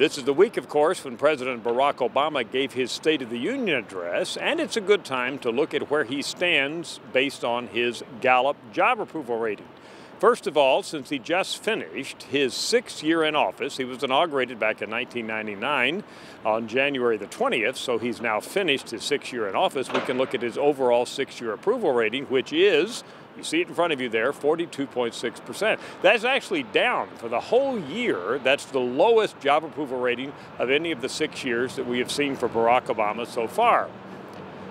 This is the week, of course, when President Barack Obama gave his State of the Union address, and it's a good time to look at where he stands based on his Gallup job approval rating. First of all, since he just finished his 6th year in office, he was inaugurated back in 1999 on January the 20th, so he's now finished his 6th year in office. We can look at his overall 6-year approval rating, which is, you see it in front of you there, 42.6%. That's actually down for the whole year. That's the lowest job approval rating of any of the 6 years that we have seen for Barack Obama so far.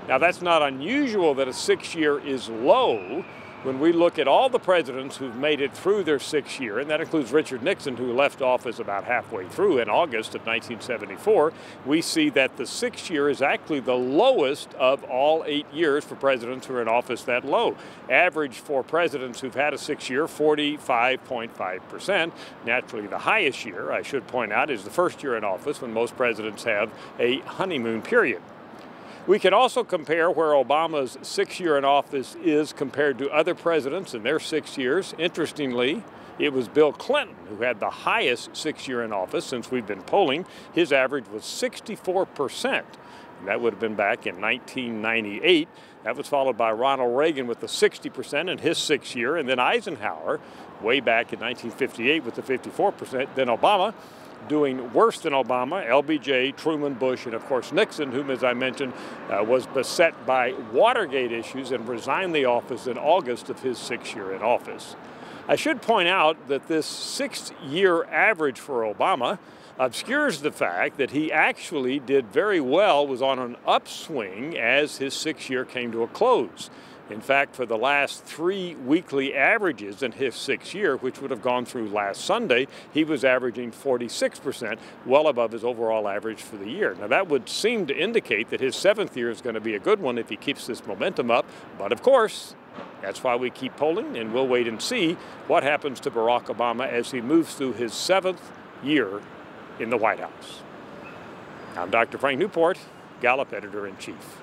Now, that's not unusual that a 6-year is low. When we look at all the presidents who've made it through their 6th year, and that includes Richard Nixon, who left office about halfway through in August of 1974, we see that the 6th year is actually the lowest of all 8 years for presidents who are in office that low. Average for presidents who've had a 6th year, 45.5%. Naturally, the highest year, I should point out, is the 1st year in office, when most presidents have a honeymoon period. We can also compare where Obama's 6th year in office is compared to other presidents in their 6 years. Interestingly, it was Bill Clinton who had the highest 6th year in office since we've been polling. His average was 64%. And that would have been back in 1998. That was followed by Ronald Reagan with the 60% in his 6th year, and then Eisenhower way back in 1958 with the 54%. Then Obama, doing worse than Obama, LBJ, Truman, Bush, and of course Nixon, whom, as I mentioned, was beset by Watergate issues and resigned the office in August of his 6th year in office. I should point out that this 6-year average for Obama obscures the fact that he actually did very well, was on an upswing as his 6th year came to a close. In fact, for the last 3 weekly averages in his 6th year, which would have gone through last Sunday, he was averaging 46%, well above his overall average for the year. Now, that would seem to indicate that his 7th year is going to be a good one if he keeps this momentum up. But of course, that's why we keep polling, and we'll wait and see what happens to Barack Obama as he moves through his 7th year in the White House. I'm Dr. Frank Newport, Gallup Editor-in-Chief.